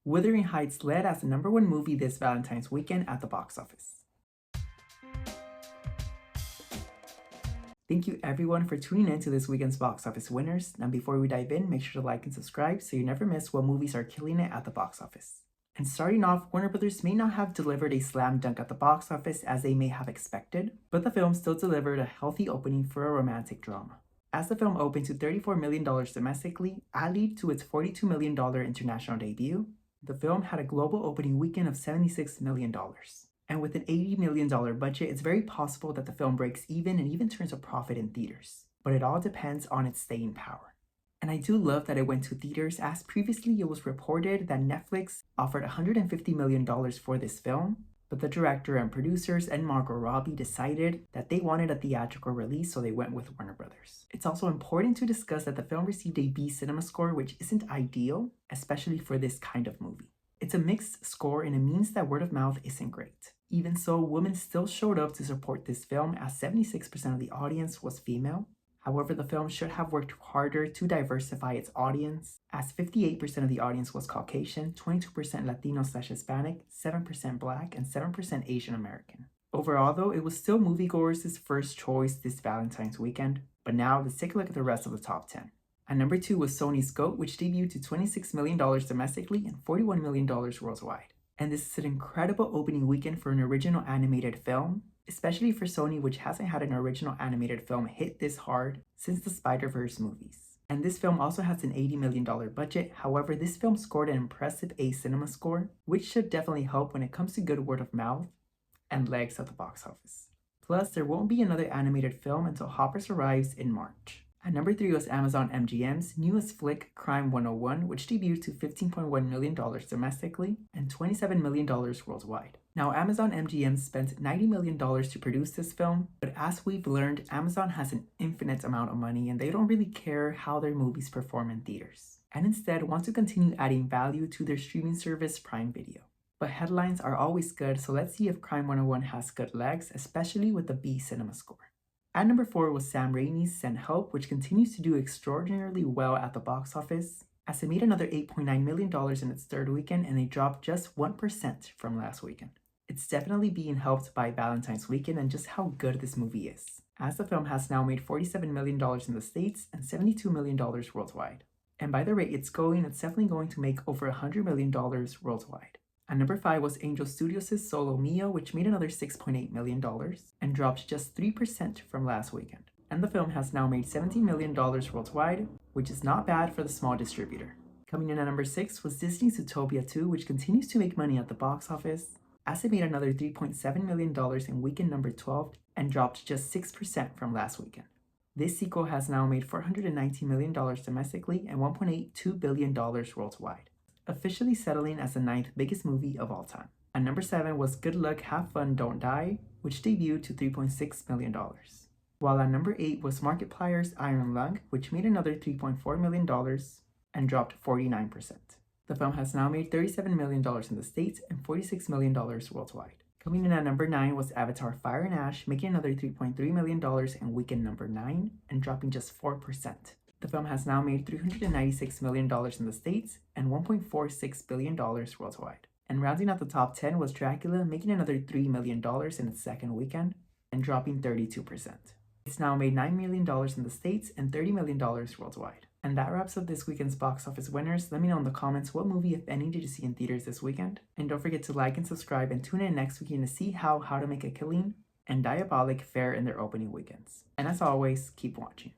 Wuthering Heights led as the #1 movie this Valentine's weekend at the box office. Thank you everyone for tuning in to this weekend's box office winners. Now before we dive in, make sure to like and subscribe so you never miss what movies are killing it at the box office. And starting off, Warner Brothers may not have delivered a slam dunk at the box office as they may have expected, but the film still delivered a healthy opening for a romantic drama. As the film opened to $34 million domestically, allied to its $42 million international debut, the film had a global opening weekend of $76 million. And with an $80 million budget, it's very possible that the film breaks even and even turns a profit in theaters. But it all depends on its staying power. And I do love that it went to theaters, as previously it was reported that Netflix offered $150 million for this film, but the director and producers and Margot Robbie decided that they wanted a theatrical release, so they went with Warner Brothers. It's also important to discuss that the film received a B cinema score, which isn't ideal, especially for this kind of movie. It's a mixed score and it means that word of mouth isn't great. Even so, women still showed up to support this film as 76% of the audience was female. However, the film should have worked harder to diversify its audience, as 58% of the audience was Caucasian, 22% Latino/Hispanic, 7% Black, and 7% Asian American. Overall though, it was still moviegoers' first choice this Valentine's weekend, but now let's take a look at the rest of the top 10. At number 2 was Sony's Goat, which debuted to $26 million domestically and $41 million worldwide. And this is an incredible opening weekend for an original animated film, especially for Sony, which hasn't had an original animated film hit this hard since the Spider-Verse movies. And this film also has an $80 million budget. However, this film scored an impressive A cinema score, which should definitely help when it comes to good word of mouth and legs at the box office. Plus, there won't be another animated film until Hoppers arrives in March. At number 3 was Amazon MGM's newest flick, Crime 101, which debuted to $15.1 million domestically and $27 million worldwide. Now, Amazon MGM spent $90 million to produce this film, but as we've learned, Amazon has an infinite amount of money and they don't really care how their movies perform in theaters, and instead want to continue adding value to their streaming service Prime Video. But headlines are always good, so let's see if Crime 101 has good legs, especially with the B cinema score. At number 4 was Sam Raimi's Send Help, which continues to do extraordinarily well at the box office, as it made another $8.9 million in its third weekend and they dropped just 1% from last weekend. It's definitely being helped by Valentine's weekend and just how good this movie is, as the film has now made $47 million in the States and $72 million worldwide. And by the rate it's going, it's definitely going to make over $100 million worldwide. At number 5 was Angel Studios' Solo Mio, which made another $6.8 million and dropped just 3% from last weekend. And the film has now made $17 million worldwide, which is not bad for the small distributor. Coming in at number 6 was Disney's Zootopia 2, which continues to make money at the box office, as it made another $3.7 million in weekend number 12 and dropped just 6% from last weekend. This sequel has now made $419 million domestically and $1.82 billion worldwide, officially settling as the 9th biggest movie of all time. At number 7 was Good Luck, Have Fun, Don't Die, which debuted to $3.6 million. While at number 8 was Markiplier's Iron Lung, which made another $3.4 million and dropped 49%. The film has now made $37 million in the States and $46 million worldwide. Coming in at number 9 was Avatar Fire and Ash, making another $3.3 million in weekend number 9 and dropping just 4%. The film has now made $396 million in the States and $1.46 billion worldwide. And rounding out the top 10 was Dracula, making another $3 million in its second weekend and dropping 32%. It's now made $9 million in the States and $30 million worldwide. And that wraps up this weekend's box office winners. Let me know in the comments what movie, if any, did you see in theaters this weekend. And don't forget to like and subscribe and tune in next weekend to see how to Make a Killing and Diabolic fare in their opening weekends. And as always, keep watching.